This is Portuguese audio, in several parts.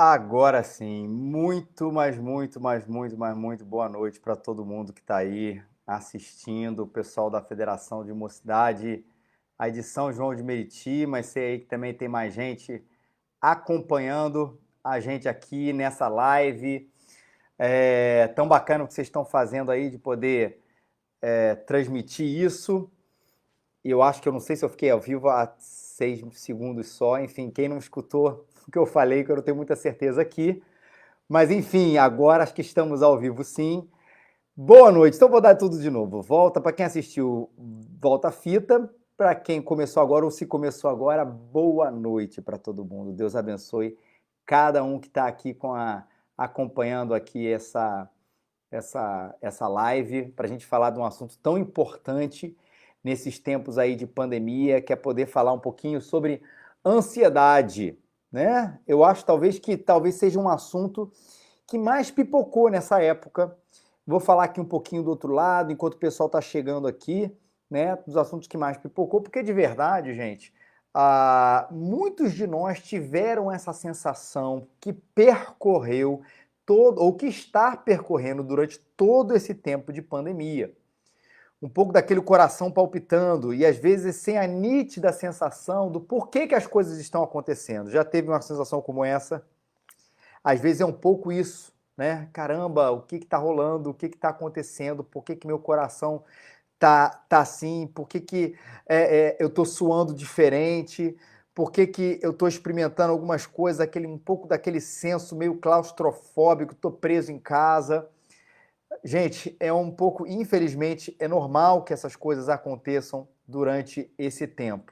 Agora sim, muito boa noite para todo mundo que está aí assistindo, o pessoal da Federação de Mocidade, a edição João de Meriti, mas sei aí que também tem mais gente acompanhando a gente aqui nessa live. Tão bacana o que vocês estão fazendo aí de poder transmitir isso. E eu acho que eu não sei se eu fiquei ao vivo há 6 segundos só, enfim, quem não escutou o que eu falei, que eu não tenho muita certeza aqui. Mas enfim, agora acho que estamos ao vivo sim. Boa noite, então vou dar tudo de novo. Volta para quem assistiu, volta a fita. Para quem começou agora ou se começou agora, boa noite para todo mundo. Deus abençoe cada um que está aqui acompanhando aqui essa live para a gente falar de um assunto tão importante nesses tempos aí de pandemia, que é poder falar um pouquinho sobre ansiedade, né? Eu acho talvez seja um assunto que mais pipocou nessa época. Vou falar aqui um pouquinho do outro lado, enquanto o pessoal está chegando aqui, né? Dos assuntos que mais pipocou, porque de verdade, gente, muitos de nós tiveram essa sensação que percorreu todo, ou que está percorrendo durante todo esse tempo de pandemia. Um pouco daquele coração palpitando e às vezes sem a nítida sensação do porquê que as coisas estão acontecendo. Já teve uma sensação como essa? Às vezes é um pouco isso, né? Caramba, o que está rolando? O que está acontecendo? Por que meu coração tá assim? Por que eu estou suando diferente? Por que eu estou experimentando algumas coisas, um pouco daquele senso meio claustrofóbico, estou preso em casa? Gente, é um pouco, infelizmente, é normal que essas coisas aconteçam durante esse tempo,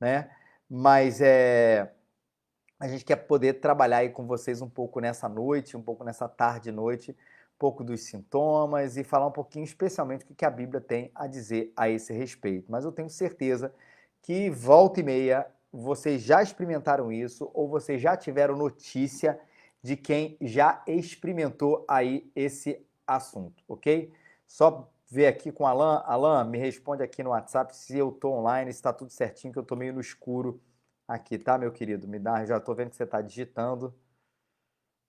né? Mas a gente quer poder trabalhar aí com vocês um pouco nessa noite, um pouco nessa tarde e noite, um pouco dos sintomas e falar um pouquinho especialmente o que a Bíblia tem a dizer a esse respeito. Mas eu tenho certeza que volta e meia vocês já experimentaram isso ou vocês já tiveram notícia de quem já experimentou aí esse assunto, ok? Só ver aqui com o Alan. Alan, me responde aqui no WhatsApp se eu tô online, se tá tudo certinho, que eu tô meio no escuro aqui, tá, meu querido? Me dá, já tô vendo que você tá digitando,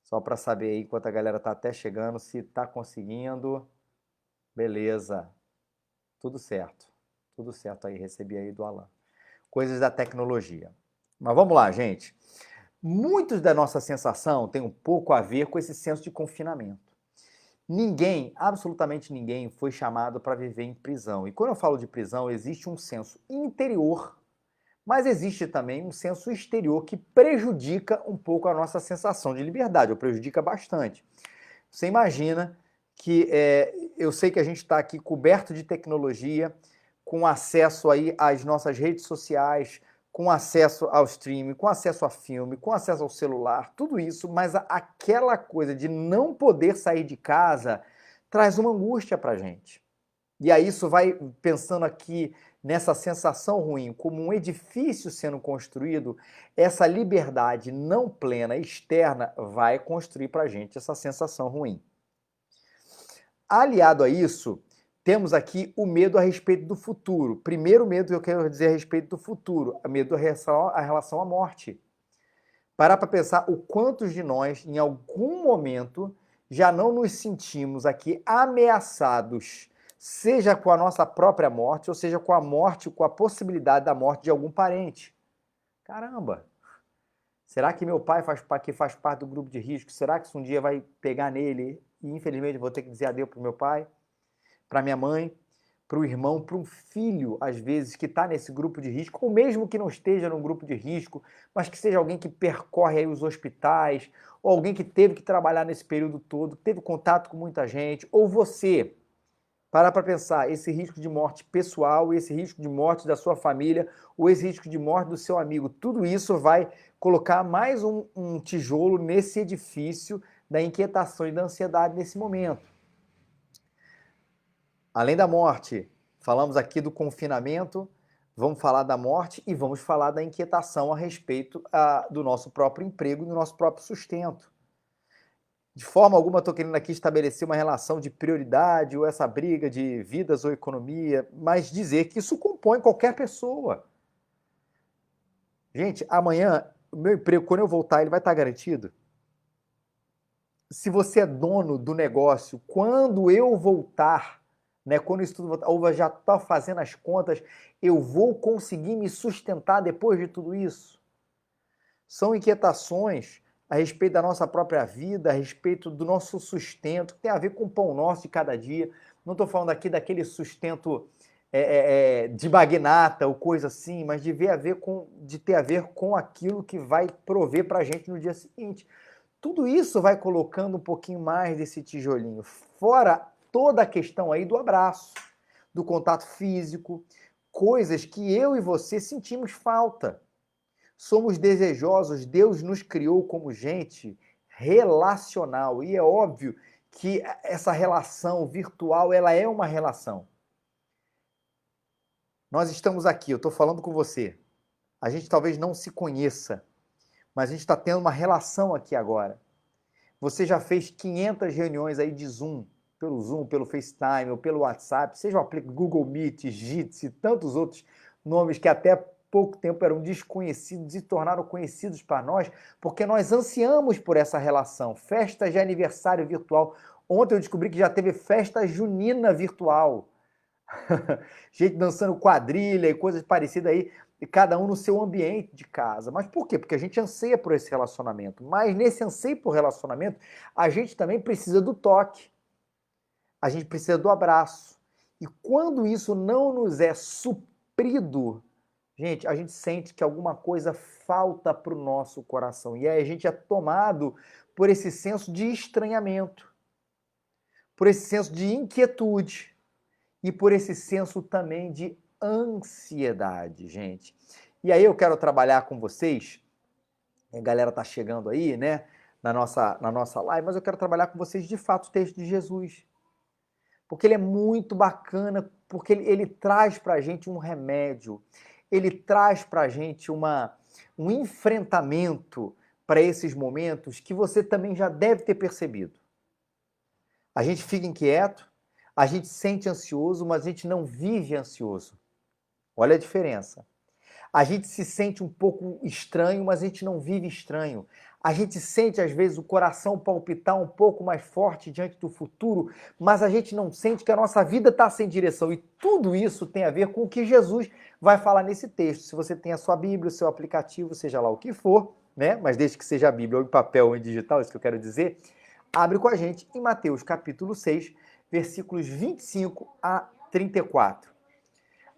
só para saber aí, enquanto a galera tá até chegando, se tá conseguindo. Beleza, tudo certo. Tudo certo aí, recebi aí do Alan. Coisas da tecnologia. Mas vamos lá, gente. Muitos da nossa sensação tem um pouco a ver com esse senso de confinamento. Ninguém, absolutamente ninguém, foi chamado para viver em prisão. E quando eu falo de prisão, existe um senso interior, mas existe também um senso exterior que prejudica um pouco a nossa sensação de liberdade, ou prejudica bastante. Você imagina que eu sei que a gente está aqui coberto de tecnologia, com acesso aí às nossas redes sociais, com acesso ao streaming, com acesso a filme, com acesso ao celular, tudo isso, mas aquela coisa de não poder sair de casa traz uma angústia para a gente. E aí isso vai pensando aqui nessa sensação ruim, como um edifício sendo construído, essa liberdade não plena externa vai construir para a gente essa sensação ruim. Aliado a isso, temos aqui o medo a respeito do futuro. Primeiro medo que eu quero dizer a respeito do futuro, o medo a relação à morte. Parar para pensar o quantos de nós, em algum momento, já não nos sentimos aqui ameaçados, seja com a nossa própria morte, ou seja com a morte, com a possibilidade da morte de algum parente. Caramba! Será que meu pai faz parte do grupo de risco? Será que isso um dia vai pegar nele e infelizmente vou ter que dizer adeus para o meu pai, para minha mãe, para o irmão, para um filho, às vezes, que está nesse grupo de risco, ou mesmo que não esteja num grupo de risco, mas que seja alguém que percorre aí os hospitais, ou alguém que teve que trabalhar nesse período todo, teve contato com muita gente, ou você. Parar para pensar, esse risco de morte pessoal, esse risco de morte da sua família, ou esse risco de morte do seu amigo, tudo isso vai colocar mais um tijolo nesse edifício da inquietação e da ansiedade nesse momento. Além da morte, falamos aqui do confinamento, vamos falar da morte e vamos falar da inquietação a respeito do nosso próprio emprego e do nosso próprio sustento. De forma alguma estou querendo aqui estabelecer uma relação de prioridade ou essa briga de vidas ou economia, mas dizer que isso compõe qualquer pessoa. Gente, amanhã, o meu emprego, quando eu voltar, ele vai estar garantido? se você é dono do negócio, quando eu voltar, né, quando isso tudo voltar, ou já está fazendo as contas, eu vou conseguir me sustentar depois de tudo isso? São inquietações a respeito da nossa própria vida, a respeito do nosso sustento, que tem a ver com o pão nosso de cada dia. Não estou falando aqui daquele sustento de magnata ou coisa assim, mas de ter a ver com aquilo que vai prover para a gente no dia seguinte. Tudo isso vai colocando um pouquinho mais desse tijolinho. Fora toda a questão aí do abraço, do contato físico, coisas que eu e você sentimos falta. Somos desejosos, Deus nos criou como gente relacional e é óbvio que essa relação virtual, ela é uma relação. Nós estamos aqui, eu estou falando com você. A gente talvez não se conheça, mas a gente está tendo uma relação aqui agora. Você já fez 500 reuniões aí de Zoom, pelo FaceTime ou pelo WhatsApp, seja o aplicativo Google Meet, Jitsi e tantos outros nomes que até pouco tempo eram desconhecidos e se tornaram conhecidos para nós, porque nós ansiamos por essa relação. Festas de aniversário virtual. Ontem eu descobri que já teve festa junina virtual. Gente dançando quadrilha e coisas parecidas aí, e cada um no seu ambiente de casa. Mas por quê? Porque a gente anseia por esse relacionamento. Mas nesse anseio por relacionamento, a gente também precisa do toque. A gente precisa do abraço. E quando isso não nos é suprido, gente, a gente sente que alguma coisa falta para o nosso coração. E aí a gente é tomado por esse senso de estranhamento, por esse senso de inquietude e por esse senso também de ansiedade, gente. E aí eu quero trabalhar com vocês, a galera tá chegando aí, né, na nossa live, mas eu quero trabalhar com vocês de fato o texto de Jesus. Porque ele é muito bacana, porque ele traz pra gente um remédio, ele traz pra gente um enfrentamento para esses momentos que você também já deve ter percebido. A gente fica inquieto, a gente sente ansioso, mas a gente não vive ansioso. Olha a diferença. A gente se sente um pouco estranho, mas a gente não vive estranho. A gente sente, às vezes, o coração palpitar um pouco mais forte diante do futuro, mas a gente não sente que a nossa vida está sem direção. E tudo isso tem a ver com o que Jesus vai falar nesse texto. Se você tem a sua Bíblia, o seu aplicativo, seja lá o que for, né? Mas desde que seja a Bíblia ou em papel ou em digital, isso que eu quero dizer, abre com a gente em Mateus capítulo 6, versículos 25 a 34.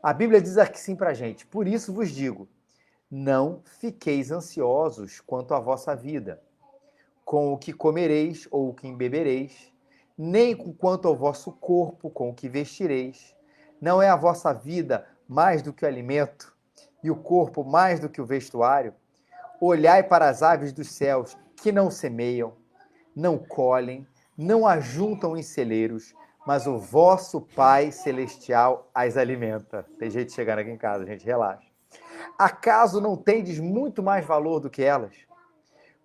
A Bíblia diz assim para a gente: por isso vos digo, não fiqueis ansiosos quanto à vossa vida, com o que comereis ou o que bebereis, nem com quanto ao vosso corpo, com o que vestireis. Não é a vossa vida mais do que o alimento, e o corpo mais do que o vestuário? Olhai para as aves dos céus, que não semeiam, não colhem, não ajuntam em celeiros, mas o vosso Pai Celestial as alimenta. Tem gente chegando aqui em casa, gente, relaxa. Acaso não tendes muito mais valor do que elas?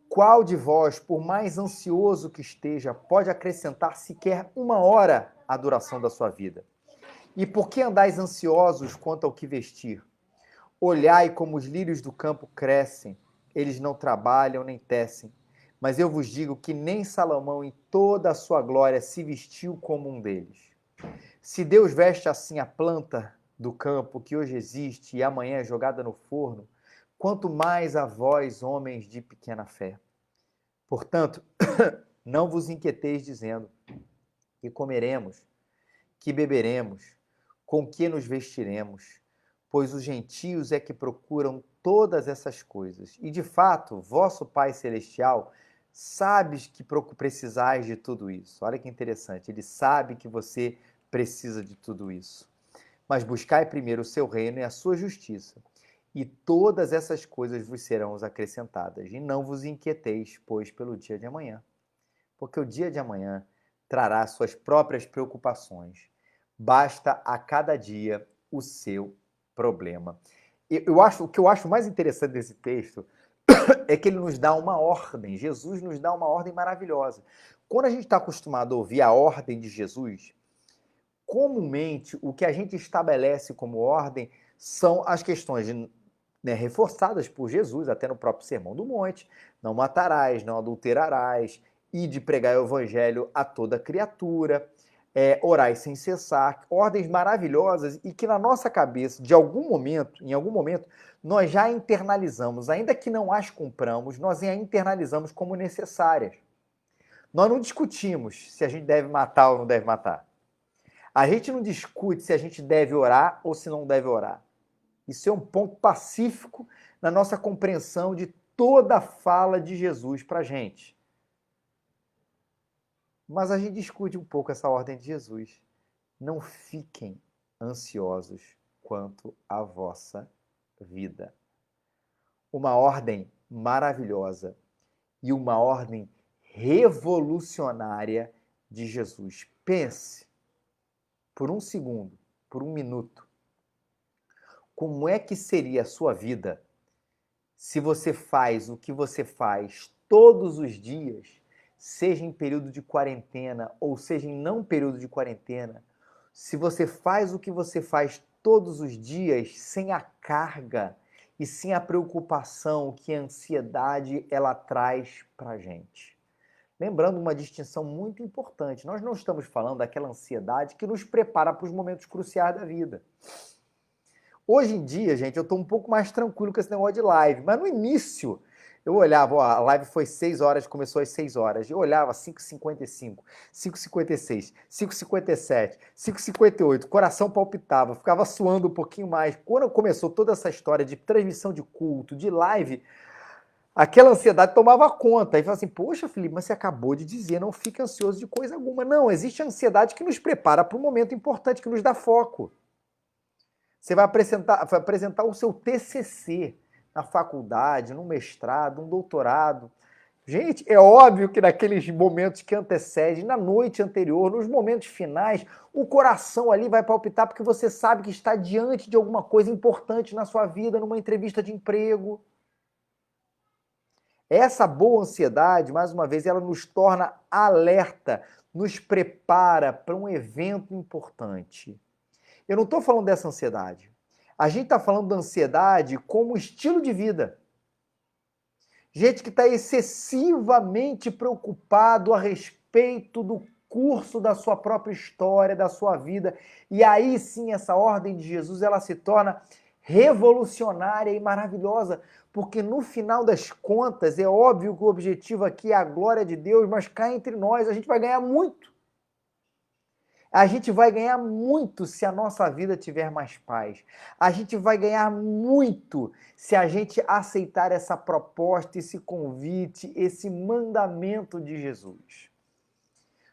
Qual de vós, por mais ansioso que esteja, pode acrescentar sequer uma hora à duração da sua vida? E por que andais ansiosos quanto ao que vestir? Olhai como os lírios do campo crescem, eles não trabalham nem tecem. Mas eu vos digo que nem Salomão, em toda a sua glória, se vestiu como um deles. Se Deus veste assim a planta do campo, que hoje existe e amanhã é jogada no forno, quanto mais a vós, homens de pequena fé. Portanto, não vos inquieteis dizendo: que comeremos, que beberemos, com que nos vestiremos? Pois os gentios é que procuram todas essas coisas. E de fato, vosso Pai Celestial sabe que precisais de tudo isso. Olha que interessante, ele sabe que você precisa de tudo isso. Mas buscai primeiro o seu reino e a sua justiça, e todas essas coisas vos serão acrescentadas. E não vos inquieteis, pois, pelo dia de amanhã, porque o dia de amanhã trará suas próprias preocupações. Basta a cada dia o seu problema. O que eu acho mais interessante desse texto é que ele nos dá uma ordem. Jesus nos dá uma ordem maravilhosa. Quando a gente está acostumado a ouvir a ordem de Jesus, comumente o que a gente estabelece como ordem são as questões reforçadas por Jesus, até no próprio Sermão do Monte: não matarás, não adulterarás, e de pregar o evangelho a toda criatura, orai sem cessar, ordens maravilhosas e que na nossa cabeça, em algum momento, nós já internalizamos, ainda que não as cumpramos, nós a internalizamos como necessárias. Nós não discutimos se a gente deve matar ou não deve matar. A gente não discute se a gente deve orar ou se não deve orar. Isso é um ponto pacífico na nossa compreensão de toda a fala de Jesus para a gente. Mas a gente discute um pouco essa ordem de Jesus. Não fiquem ansiosos quanto à vossa vida. Uma ordem maravilhosa e uma ordem revolucionária de Jesus. Pense por um segundo, por um minuto, como é que seria a sua vida se você faz o que você faz todos os dias, seja em período de quarentena ou seja em não período de quarentena, se você faz o que você faz todos os dias sem a carga e sem a preocupação que a ansiedade ela traz para a gente. Lembrando uma distinção muito importante, nós não estamos falando daquela ansiedade que nos prepara para os momentos cruciais da vida. Hoje em dia, gente, eu estou um pouco mais tranquilo com esse negócio de live, mas no início eu olhava, a live foi 6 horas, começou às 6 horas, eu olhava 5h55, 5h56, 5h57, 5h58, coração palpitava, ficava suando um pouquinho mais. Quando começou toda essa história de transmissão de culto, de live, aquela ansiedade tomava conta. Aí fala assim, poxa, Felipe, mas você acabou de dizer, não fique ansioso de coisa alguma. Não, existe a ansiedade que nos prepara para um momento importante, que nos dá foco. Você vai apresentar o seu TCC na faculdade, no mestrado, um doutorado. Gente, é óbvio que naqueles momentos que antecedem, na noite anterior, nos momentos finais, o coração ali vai palpitar porque você sabe que está diante de alguma coisa importante na sua vida, numa entrevista de emprego. Essa boa ansiedade, mais uma vez, ela nos torna alerta, nos prepara para um evento importante. Eu não estou falando dessa ansiedade. A gente está falando da ansiedade como estilo de vida. Gente que está excessivamente preocupado a respeito do curso da sua própria história, da sua vida. E aí sim, essa ordem de Jesus, ela se torna revolucionária e maravilhosa, porque no final das contas, é óbvio que o objetivo aqui é a glória de Deus, mas cá entre nós a gente vai ganhar muito. A gente vai ganhar muito se a nossa vida tiver mais paz. A gente vai ganhar muito se a gente aceitar essa proposta, esse convite, esse mandamento de Jesus.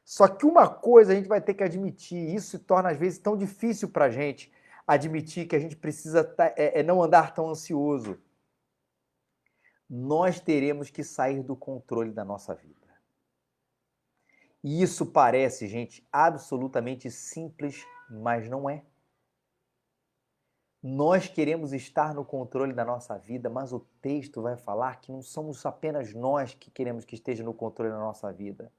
Só que uma coisa a gente vai ter que admitir, isso se torna às vezes tão difícil para a gente admitir que a gente precisa não andar tão ansioso. Nós teremos que sair do controle da nossa vida. E isso parece, gente, absolutamente simples, mas não é. Nós queremos estar no controle da nossa vida, mas o texto vai falar que não somos apenas nós que queremos que esteja no controle da nossa vida.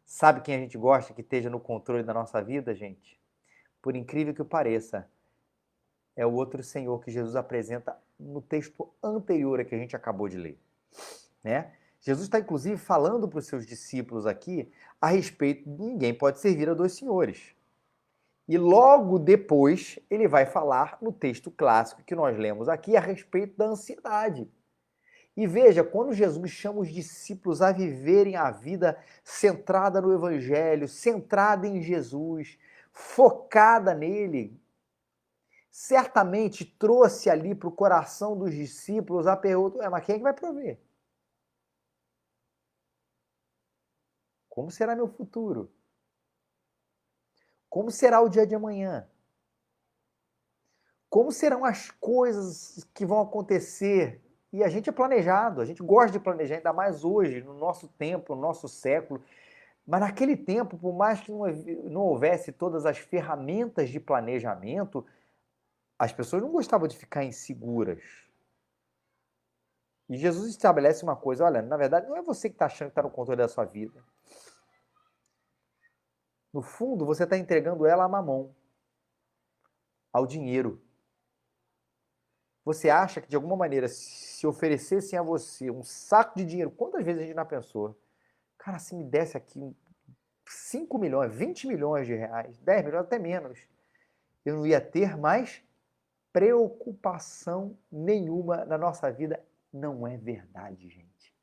Sabe quem a gente gosta que esteja no controle da nossa vida, gente? Por incrível que pareça, é o outro Senhor que Jesus apresenta no texto anterior a que a gente acabou de ler, né? Jesus está, inclusive, falando para os seus discípulos aqui a respeito de ninguém pode servir a dois senhores. E logo depois ele vai falar no texto clássico que nós lemos aqui a respeito da ansiedade. E veja, quando Jesus chama os discípulos a viverem a vida centrada no Evangelho, centrada em Jesus, focada nele, certamente trouxe ali para o coração dos discípulos a pergunta, mas quem é que vai prover? Como será meu futuro? Como será o dia de amanhã? Como serão as coisas que vão acontecer? E a gente é planejado, a gente gosta de planejar, ainda mais hoje, no nosso tempo, no nosso século. Mas naquele tempo, por mais que não houvesse todas as ferramentas de planejamento, as pessoas não gostavam de ficar inseguras. E Jesus estabelece uma coisa, olha, na verdade, não é você que está achando que está no controle da sua vida. No fundo, você está entregando ela a Mamon, ao dinheiro. Você acha que, de alguma maneira, se oferecessem a você um saco de dinheiro, quantas vezes a gente não pensou? Cara, se me desse aqui 5 milhões, 20 milhões de reais, 10 milhões, até menos, eu não ia ter mais preocupação nenhuma na nossa vida. Não é verdade, gente.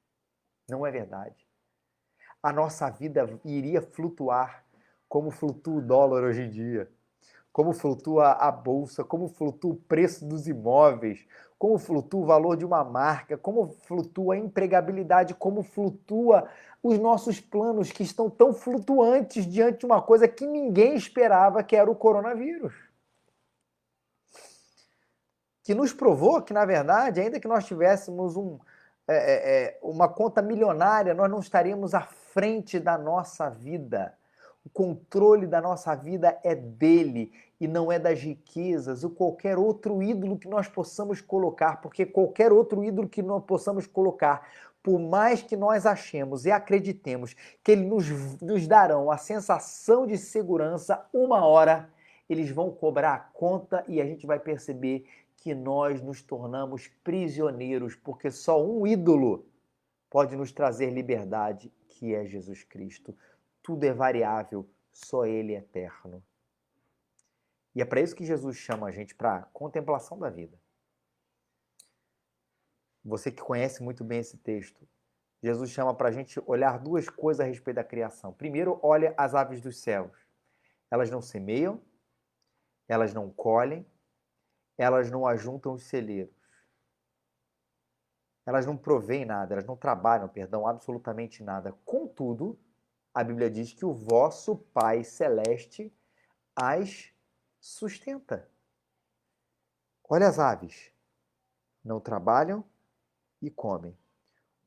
Não é verdade. A nossa vida iria flutuar como flutua o dólar hoje em dia, como flutua a bolsa, como flutua o preço dos imóveis, como flutua o valor de uma marca, como flutua a empregabilidade, como flutua os nossos planos que estão tão flutuantes diante de uma coisa que ninguém esperava, que era o coronavírus. Que nos provou que, na verdade, ainda que nós tivéssemos uma conta milionária, nós não estaríamos à frente da nossa vida. O controle da nossa vida é dele e não é das riquezas ou qualquer outro ídolo que nós possamos colocar, porque qualquer outro ídolo que nós possamos colocar, por mais que nós achemos e acreditemos que ele nos darão a sensação de segurança, uma hora eles vão cobrar a conta e a gente vai perceber que nós nos tornamos prisioneiros, porque só um ídolo pode nos trazer liberdade, que é Jesus Cristo. Tudo é variável, só Ele é eterno. E é para isso que Jesus chama a gente, para a contemplação da vida. Você que conhece muito bem esse texto, Jesus chama para a gente olhar duas coisas a respeito da criação. Primeiro, olha as aves dos céus. Elas não semeiam, elas não colhem, elas não ajuntam os celeiros. Elas não provêm nada, elas não trabalham, perdão, absolutamente nada. Contudo, a Bíblia diz que o vosso Pai Celeste as sustenta. Olha as aves, não trabalham e comem.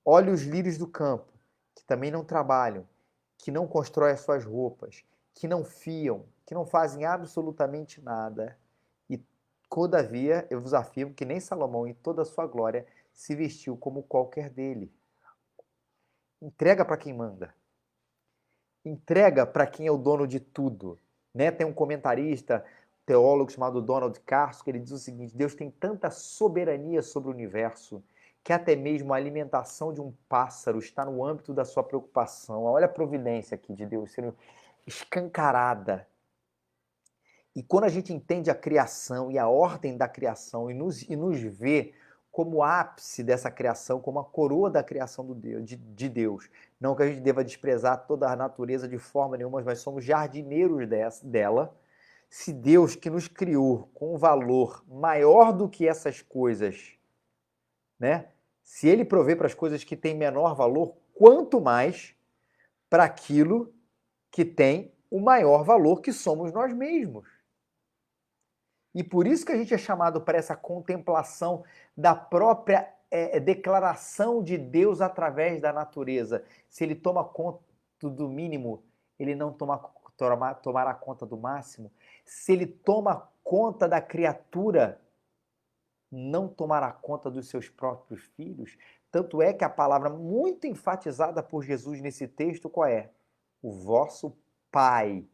Olha os lírios do campo, que também não trabalham, que não constroem as suas roupas, que não fiam, que não fazem absolutamente nada. E, todavia, eu vos afirmo que nem Salomão, em toda a sua glória, se vestiu como qualquer dele. Entrega para quem manda. Entrega para quem é o dono de tudo. Né? Tem um comentarista, teólogo chamado Donald Carson, que ele diz o seguinte: Deus tem tanta soberania sobre o universo que até mesmo a alimentação de um pássaro está no âmbito da sua preocupação. Olha a providência aqui de Deus sendo escancarada. E quando a gente entende a criação e a ordem da criação e nos vê como ápice dessa criação, como a coroa da criação de Deus, não que a gente deva desprezar toda a natureza de forma nenhuma, mas somos jardineiros dela. Se Deus, que nos criou com um valor maior do que essas coisas, né? Se ele provê para as coisas que têm menor valor, quanto mais para aquilo que tem o maior valor, que somos nós mesmos. E por isso que a gente é chamado para essa contemplação da própria declaração de Deus através da natureza. Se ele toma conta do mínimo, ele não tomará conta do máximo. Se ele toma conta da criatura, não tomará conta dos seus próprios filhos. Tanto é que a palavra muito enfatizada por Jesus nesse texto, qual é? O vosso Pai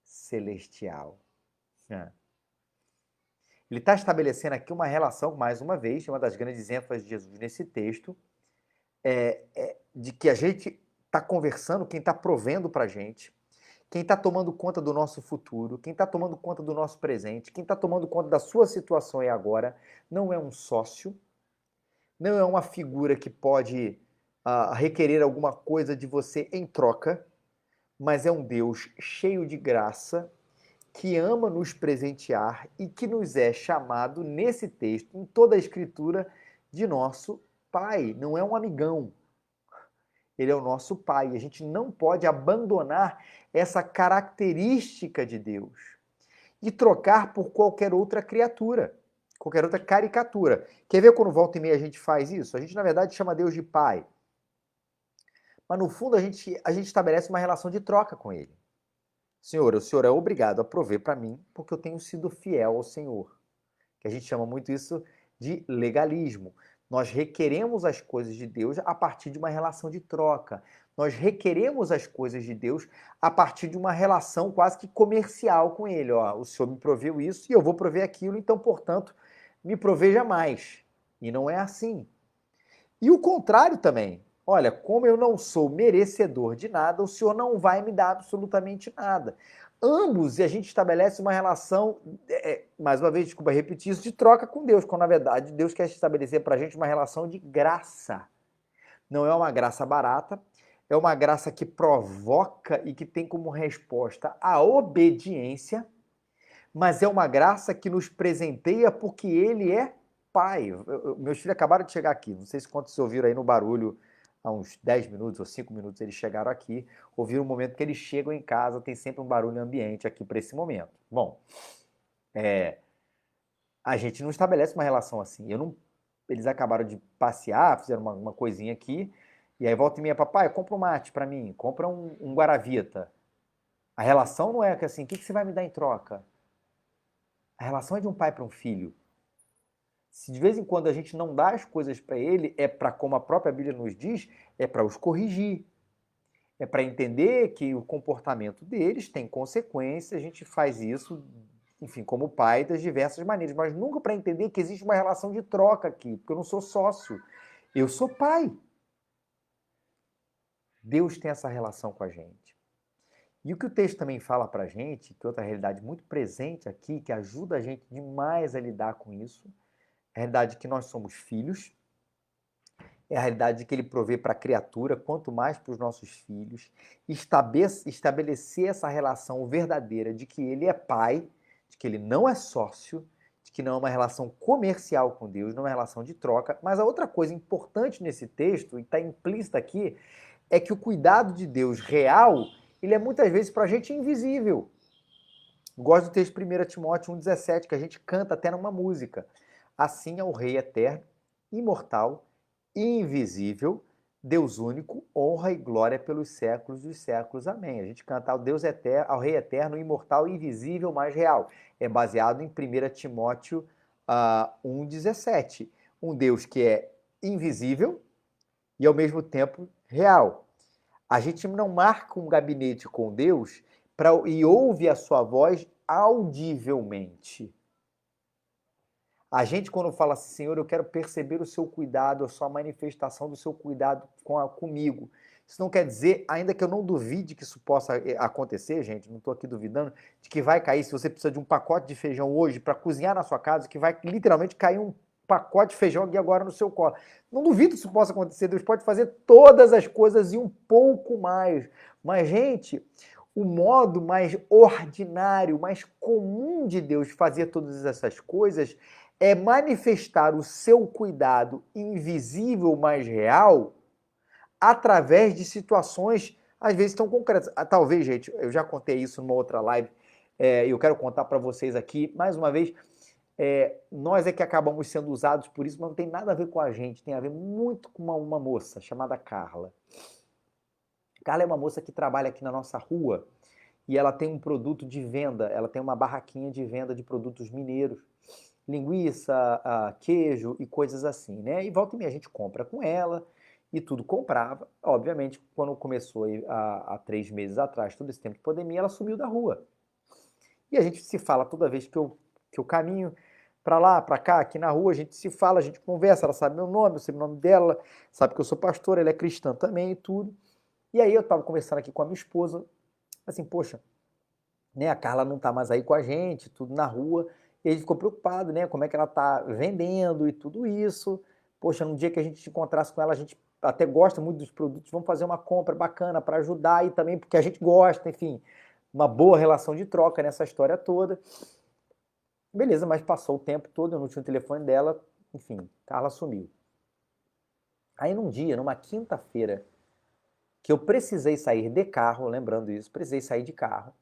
Celestial. Ele está estabelecendo aqui uma relação, mais uma vez, uma das grandes ênfases de Jesus nesse texto, de que a gente está conversando, quem está provendo para a gente, quem está tomando conta do nosso futuro, quem está tomando conta do nosso presente, quem está tomando conta da sua situação e agora, não é um sócio, não é uma figura que pode requerer alguma coisa de você em troca, mas é um Deus cheio de graça, que ama nos presentear e que nos é chamado nesse texto, em toda a Escritura, de nosso Pai. Não é um amigão. Ele é o nosso Pai. A gente não pode abandonar essa característica de Deus e trocar por qualquer outra criatura, qualquer outra caricatura. Quer ver quando volta e meia a gente faz isso? A gente, na verdade, chama Deus de Pai. Mas, no fundo, a gente estabelece uma relação de troca com Ele. Senhor, o Senhor é obrigado a prover para mim porque eu tenho sido fiel ao Senhor. Que a gente chama muito isso de legalismo. Nós requeremos as coisas de Deus a partir de uma relação de troca. Nós requeremos as coisas de Deus a partir de uma relação quase que comercial com Ele. Ó, o Senhor me proveu isso e eu vou prover aquilo, então, portanto, me proveja mais. E não é assim. E o contrário também. olha, como eu não sou merecedor de nada, o Senhor não vai me dar absolutamente nada. Ambos, e a gente estabelece uma relação, mais uma vez, desculpa repetir isso, de troca com Deus, quando na verdade Deus quer estabelecer para a gente uma relação de graça. Não é uma graça barata, é uma graça que provoca e que tem como resposta a obediência, mas é uma graça que nos presenteia porque Ele é Pai. Meus filhos acabaram de chegar aqui, não sei se quantos ouviram aí no barulho, há uns 10 minutos ou 5 minutos eles chegaram aqui, ouviram o momento que eles chegam em casa, tem sempre um barulho ambiente aqui para esse momento. Bom, a gente não estabelece uma relação assim. Eles acabaram de passear, fizeram uma coisinha aqui, e aí volta e meia, papai, compra um mate para mim, compra um Guaravita. A relação não é que assim, o que você vai me dar em troca? A relação é de um pai para um filho. Se de vez em quando a gente não dá as coisas para ele, é para, como a própria Bíblia nos diz, é para os corrigir. É para entender que o comportamento deles tem consequências, a gente faz isso, enfim, como pai, das diversas maneiras, mas nunca para entender que existe uma relação de troca aqui, porque eu não sou sócio, eu sou pai. Deus tem essa relação com a gente. E o que o texto também fala para a gente, que é outra realidade muito presente aqui, que ajuda a gente demais a lidar com isso, é a realidade que nós somos filhos, é a realidade que ele provê para a criatura, quanto mais para os nossos filhos, estabelecer essa relação verdadeira de que ele é pai, de que ele não é sócio, de que não é uma relação comercial com Deus, não é uma relação de troca. Mas a outra coisa importante nesse texto, e está implícita aqui, é que o cuidado de Deus real, ele é muitas vezes para a gente invisível. Gosto do texto de 1 Timóteo 1,17, que a gente canta até numa música. Assim é o Rei eterno, imortal, invisível, Deus único, honra e glória pelos séculos dos séculos. Amém. A gente canta ao Deus eterno, ao Rei eterno, imortal, invisível, mas real. É baseado em 1 Timóteo 1,17. Um Deus que é invisível e ao mesmo tempo real. A gente não marca um gabinete com Deus e ouve a sua voz audivelmente. A gente, quando fala assim, Senhor, eu quero perceber o seu cuidado, a sua manifestação do seu cuidado comigo. Isso não quer dizer, ainda que eu não duvide que isso possa acontecer, gente, não estou aqui duvidando, de que vai cair, se você precisa de um pacote de feijão hoje para cozinhar na sua casa, que vai literalmente cair um pacote de feijão aqui agora no seu colo. Não duvido que isso possa acontecer, Deus pode fazer todas as coisas e um pouco mais. Mas, gente, o modo mais ordinário, mais comum de Deus fazer todas essas coisas é manifestar o seu cuidado invisível, mas real, através de situações, às vezes, tão concretas. Talvez, gente, eu já contei isso numa outra live, e eu quero contar para vocês aqui, mais uma vez, nós é que acabamos sendo usados por isso, mas não tem nada a ver com a gente, tem a ver muito com uma moça chamada Carla. Carla é uma moça que trabalha aqui na nossa rua, e ela tem um produto de venda, ela tem uma barraquinha de venda de produtos mineiros, linguiça, queijo e coisas assim, né? E volta e meia a gente compra com ela e tudo comprava. Obviamente, quando começou há 3 meses atrás, todo esse tempo de pandemia, ela sumiu da rua. E a gente se fala toda vez que eu caminho para lá, para cá, aqui na rua, a gente se fala, a gente conversa, ela sabe meu nome, eu sei o nome dela, sabe que eu sou pastor, ela é cristã também e tudo. E aí eu estava conversando aqui com a minha esposa, assim, poxa, né, a Carla não está mais aí com a gente, tudo na rua, e a gente ficou preocupado, né, como é que ela está vendendo e tudo isso. Poxa, num dia que a gente se encontrasse com ela, a gente até gosta muito dos produtos, vamos fazer uma compra bacana para ajudar e também porque a gente gosta, enfim, uma boa relação de troca nessa história toda. Beleza, mas passou o tempo todo, eu não tinha o telefone dela, enfim, Carla sumiu. Aí num dia, numa quinta-feira, que eu precisei sair de carro, lembrando isso, precisei sair de carro,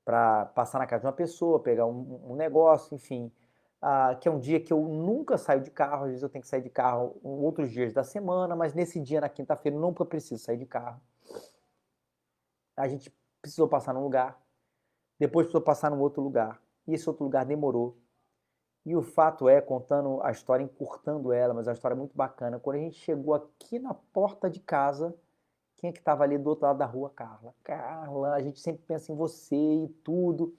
para passar na casa de uma pessoa, pegar um negócio, enfim, que é um dia que eu nunca saio de carro, às vezes eu tenho que sair de carro outros dias da semana, mas nesse dia, na quinta-feira, eu nunca preciso sair de carro. A gente precisou passar num lugar, depois precisou passar num outro lugar, e esse outro lugar demorou. E o fato é, contando a história, encurtando ela, mas é uma história muito bacana, quando a gente chegou aqui na porta de casa, quem é que estava ali do outro lado da rua? Carla. Carla, a gente sempre pensa em você e tudo.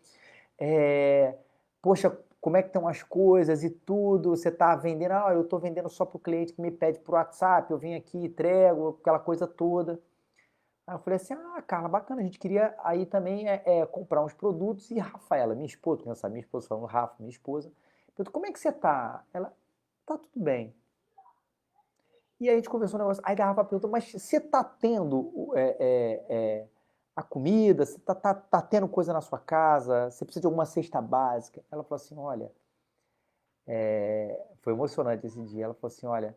Poxa, como é que estão as coisas e tudo, você está vendendo, eu estou vendendo só para o cliente que me pede por WhatsApp, eu venho aqui, entrego, aquela coisa toda. Aí eu falei assim, Carla, bacana, a gente queria aí também comprar uns produtos. E Rafaela, minha esposa, pensa, minha esposa falando, Rafa, minha esposa, perguntou, como é que você tá? Ela, tá tudo bem. E aí a gente conversou um negócio, aí a Rafa perguntou, mas você tá tendo a comida, você tá tendo coisa na sua casa, você precisa de alguma cesta básica? Ela falou assim, olha, foi emocionante esse dia, ela falou assim, olha,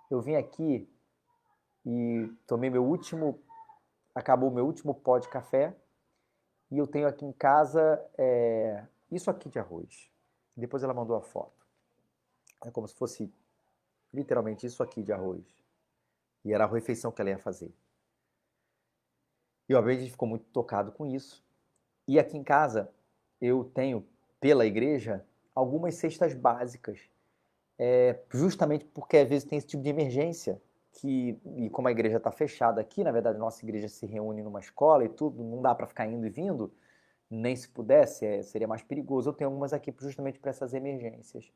eu vim aqui e tomei acabou o meu último pó de café, e eu tenho aqui em casa isso aqui de arroz. Depois ela mandou a foto. É como se fosse literalmente isso aqui de arroz. E era a refeição que ela ia fazer. E obviamente a gente ficou muito tocado com isso. E aqui em casa eu tenho, pela igreja, algumas cestas básicas. Justamente porque às vezes tem esse tipo de emergência. E como a igreja está fechada aqui, na verdade, nossa igreja se reúne numa escola e tudo, não dá para ficar indo e vindo, nem se pudesse, seria mais perigoso. Eu tenho algumas aqui justamente para essas emergências.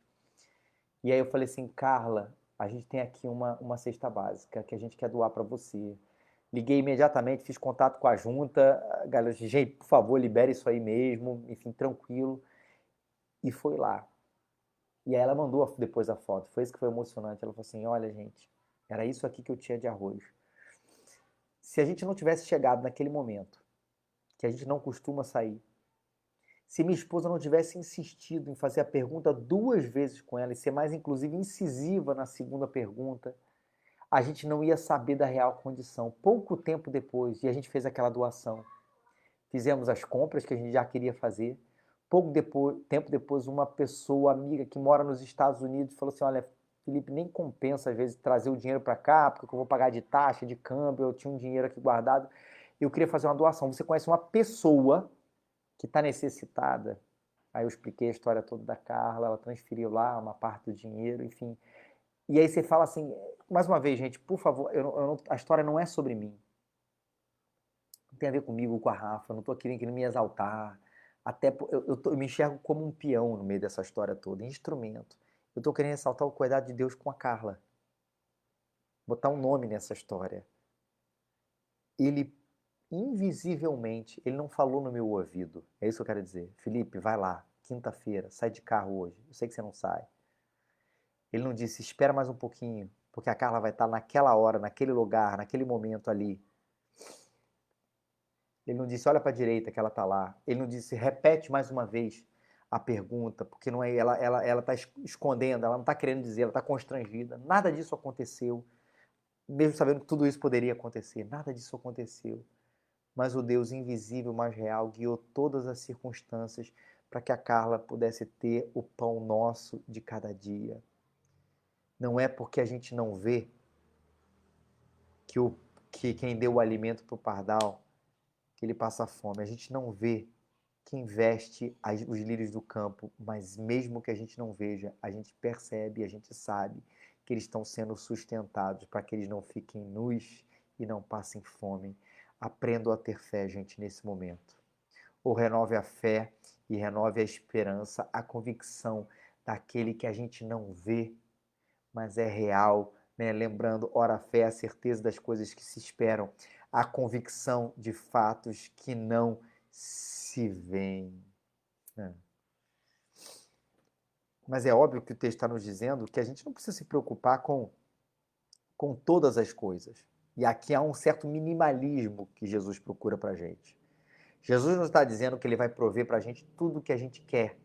E aí eu falei assim, Carla, a gente tem aqui uma cesta básica que a gente quer doar para você. Liguei imediatamente, fiz contato com a junta, a galera disse, gente, por favor, libere isso aí mesmo, enfim, tranquilo. E foi lá. E aí ela mandou depois a foto, foi isso que foi emocionante. Ela falou assim, olha gente, era isso aqui que eu tinha de arroz. Se a gente não tivesse chegado naquele momento, que a gente não costuma sair, se minha esposa não tivesse insistido em fazer a pergunta 2 vezes com ela e ser mais, inclusive, incisiva na segunda pergunta, a gente não ia saber da real condição. Pouco tempo depois, e a gente fez aquela doação, fizemos as compras que a gente já queria fazer. Tempo depois, uma pessoa amiga que mora nos Estados Unidos falou assim, olha, Felipe, nem compensa às vezes trazer o dinheiro para cá, porque eu vou pagar de taxa, de câmbio, eu tinha um dinheiro aqui guardado, eu queria fazer uma doação. Você conhece uma pessoa que está necessitada? Aí eu expliquei a história toda da Carla, ela transferiu lá uma parte do dinheiro, enfim. E aí você fala assim, mais uma vez, gente, por favor, a história não é sobre mim. Não tem a ver comigo, com a Rafa, eu não estou querendo me exaltar. Até eu me enxergo como um peão no meio dessa história toda, instrumento. Eu estou querendo ressaltar o cuidado de Deus com a Carla. Botar um nome nessa história. Ele, invisivelmente, ele não falou no meu ouvido. É isso que eu quero dizer. Felipe, vai lá, quinta-feira, sai de carro hoje. Eu sei que você não sai. Ele não disse, espera mais um pouquinho, porque a Carla vai estar naquela hora, naquele lugar, naquele momento ali. Ele não disse, olha para a direita que ela está lá. Ele não disse, repete mais uma vez a pergunta, porque não é ela está escondendo, ela não está querendo dizer, ela está constrangida. Nada disso aconteceu, mesmo sabendo que tudo isso poderia acontecer. Nada disso aconteceu. Mas o Deus invisível, mais real, guiou todas as circunstâncias para que a Carla pudesse ter o pão nosso de cada dia. Não é porque a gente não vê que quem deu o alimento para o pardal, que ele passa fome. A gente não vê quem veste os lírios do campo, mas mesmo que a gente não veja, a gente percebe, a gente sabe que eles estão sendo sustentados para que eles não fiquem nus e não passem fome. Aprendam a ter fé, gente, nesse momento. Ou renove a fé e renove a esperança, a convicção daquele que a gente não vê, mas é real, né? Lembrando, ora, a fé é a certeza das coisas que se esperam, a convicção de fatos que não se veem. Né? Mas é óbvio que o texto está nos dizendo que a gente não precisa se preocupar com todas as coisas. E aqui há um certo minimalismo que Jesus procura para a gente. Jesus não está dizendo que ele vai prover para a gente tudo o que a gente quer.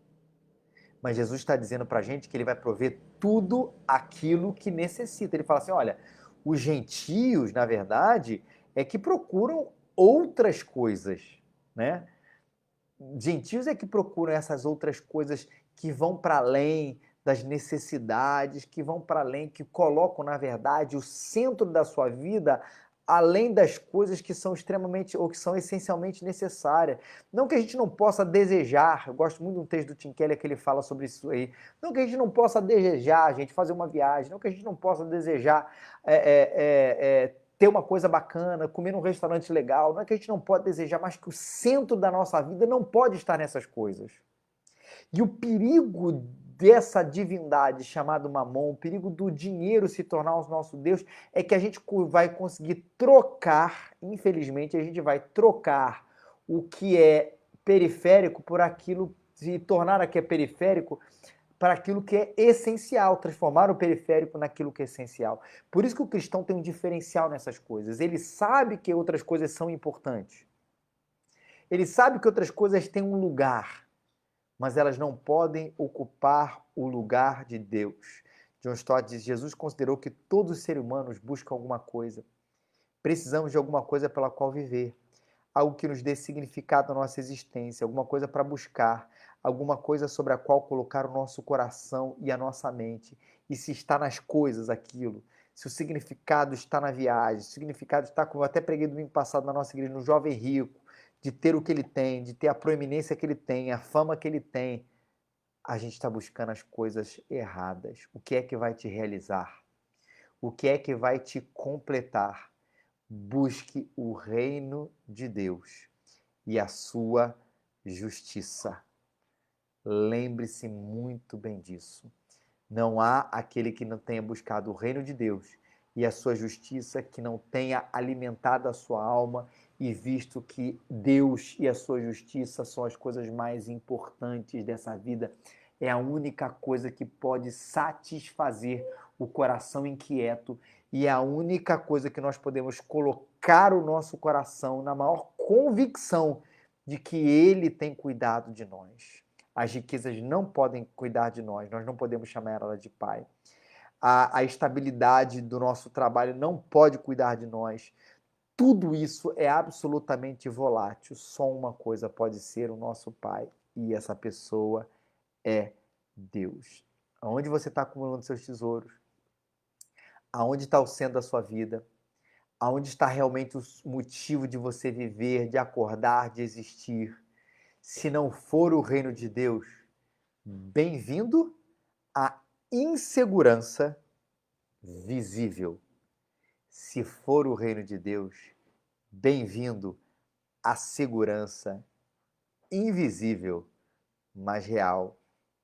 Mas Jesus está dizendo para a gente que ele vai prover tudo aquilo que necessita. Ele fala assim, olha, os gentios, na verdade, é que procuram outras coisas, né? Gentios é que procuram essas outras coisas que vão para além das necessidades, que vão para além, que colocam, na verdade, o centro da sua vida além das coisas que são extremamente ou que são essencialmente necessárias. Não que a gente não possa desejar, eu gosto muito de um texto do Tim Keller que ele fala sobre isso aí, não que a gente não possa desejar, gente, fazer uma viagem, não que a gente não possa desejar ter uma coisa bacana, comer num restaurante legal, não é que a gente não pode desejar, mas que o centro da nossa vida não pode estar nessas coisas. E o perigo dessa divindade chamada Mamon, o perigo do dinheiro se tornar o nosso Deus, é que a gente vai conseguir trocar, infelizmente, a gente vai trocar o que é periférico por aquilo, se tornar aqui é periférico para aquilo que é essencial, transformar o periférico naquilo que é essencial. Por isso que o cristão tem um diferencial nessas coisas. Ele sabe que outras coisas são importantes. Ele sabe que outras coisas têm um lugar, mas elas não podem ocupar o lugar de Deus. John Stott diz: Jesus considerou que todos os seres humanos buscam alguma coisa. Precisamos de alguma coisa pela qual viver, algo que nos dê significado à nossa existência, alguma coisa para buscar, alguma coisa sobre a qual colocar o nosso coração e a nossa mente. E se está nas coisas aquilo, se o significado está na viagem, se o significado está, como eu até preguei domingo passado na nossa igreja, no jovem rico, de ter o que ele tem, de ter a proeminência que ele tem, a fama que ele tem, a gente está buscando as coisas erradas. O que é que vai te realizar? O que é que vai te completar? Busque o reino de Deus e a sua justiça. Lembre-se muito bem disso. Não há aquele que não tenha buscado o reino de Deus e a sua justiça, que não tenha alimentado a sua alma e visto que Deus e a sua justiça são as coisas mais importantes dessa vida. É a única coisa que pode satisfazer o coração inquieto e é a única coisa que nós podemos colocar o nosso coração na maior convicção de que Ele tem cuidado de nós. As riquezas não podem cuidar de nós não podemos chamar ela de pai. A estabilidade do nosso trabalho não pode cuidar de nós. Tudo isso é absolutamente volátil. Só uma coisa pode ser o nosso pai, e essa pessoa é Deus. Aonde você está acumulando seus tesouros? Aonde está o centro da sua vida? Aonde está realmente o motivo de você viver, de acordar, de existir? Se não for o reino de Deus, bem-vindo à insegurança visível. Se for o reino de Deus, bem-vindo à segurança invisível, mas real,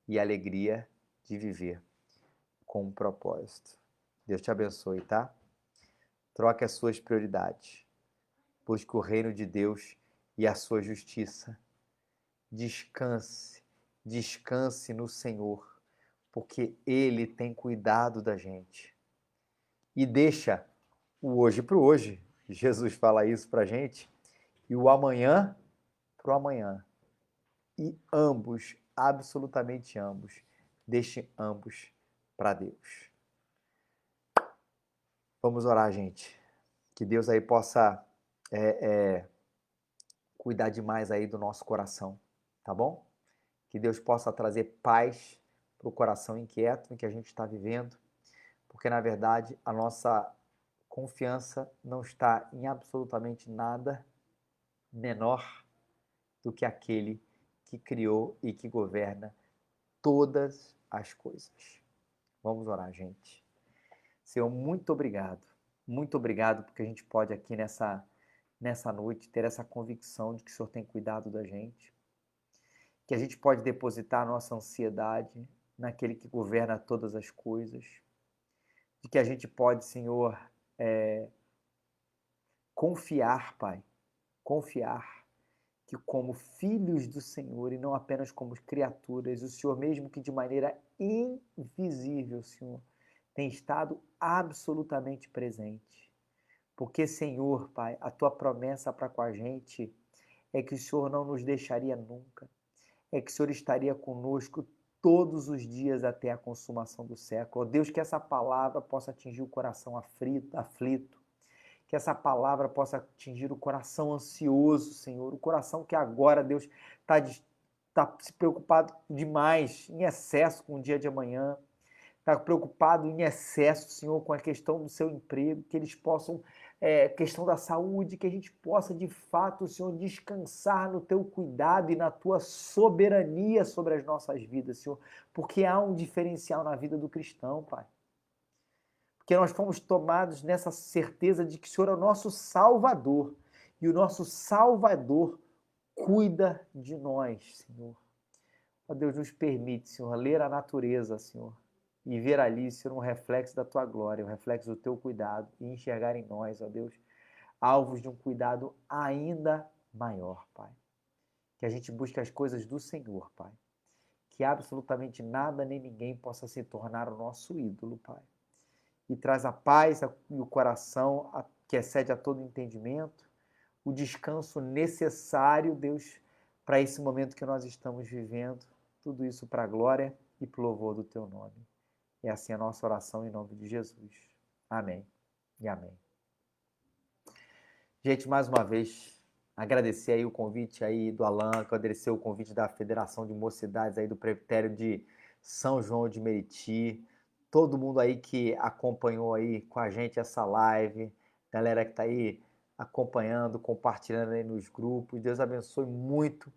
e alegria de viver com um propósito. Deus te abençoe, tá? Troque as suas prioridades. Busque o reino de Deus e a sua justiça. Descanse, descanse no Senhor, porque Ele tem cuidado da gente. E deixa o hoje para o hoje. Jesus fala isso para a gente. E o amanhã para o amanhã. E ambos, absolutamente ambos, deixe ambos para Deus. Vamos orar, gente. Que Deus aí possa cuidar demais aí do nosso coração, tá bom? Que Deus possa trazer paz para o coração inquieto em que a gente está vivendo, porque na verdade a nossa confiança não está em absolutamente nada menor do que aquele que criou e que governa todas as coisas. Vamos orar, gente. Senhor, muito obrigado porque a gente pode aqui nessa noite ter essa convicção de que o Senhor tem cuidado da gente, que a gente pode depositar a nossa ansiedade naquele que governa todas as coisas, de que a gente pode, Senhor, confiar, Pai, confiar que como filhos do Senhor e não apenas como criaturas, o Senhor mesmo que de maneira invisível, Senhor, tem estado absolutamente presente. Porque, Senhor, Pai, a Tua promessa para com a gente é que o Senhor não nos deixaria nunca, é que o Senhor estaria conosco todos os dias até a consumação do século. Ó Deus, que essa palavra possa atingir o coração aflito, que essa palavra possa atingir o coração ansioso, Senhor, o coração que agora, Deus, está se preocupado demais, em excesso com o dia de amanhã, está preocupado em excesso, Senhor, com a questão do seu emprego, que eles possam, questão da saúde, que a gente possa, de fato, Senhor, descansar no teu cuidado e na tua soberania sobre as nossas vidas, Senhor, porque há um diferencial na vida do cristão, Pai. Porque nós fomos tomados nessa certeza de que o Senhor é o nosso Salvador, e o nosso Salvador cuida de nós, Senhor. Ó Deus, nos permite, Senhor, ler a natureza, Senhor, e ver ali, Senhor, um reflexo da Tua glória, um reflexo do Teu cuidado, e enxergar em nós, ó Deus, alvos de um cuidado ainda maior, Pai. Que a gente busque as coisas do Senhor, Pai. Que absolutamente nada nem ninguém possa se tornar o nosso ídolo, Pai. E traz a paz e o coração que excede a todo entendimento, o descanso necessário, Deus, para esse momento que nós estamos vivendo. Tudo isso para a glória e para o louvor do Teu nome. É assim a nossa oração em nome de Jesus. Amém e amém. Gente, mais uma vez, agradecer aí o convite aí do Alan, agradecer o convite da Federação de Mocidades aí do Presbitério de São João de Meriti, todo mundo aí que acompanhou aí com a gente essa live, galera que tá aí acompanhando, compartilhando aí nos grupos. Deus abençoe muito.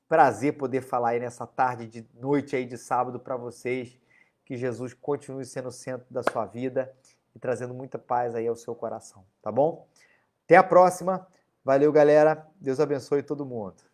Prazer poder falar aí nessa tarde de noite aí de sábado para vocês. Que Jesus continue sendo o centro da sua vida e trazendo muita paz aí ao seu coração, tá bom? Até a próxima. Valeu, galera. Deus abençoe todo mundo.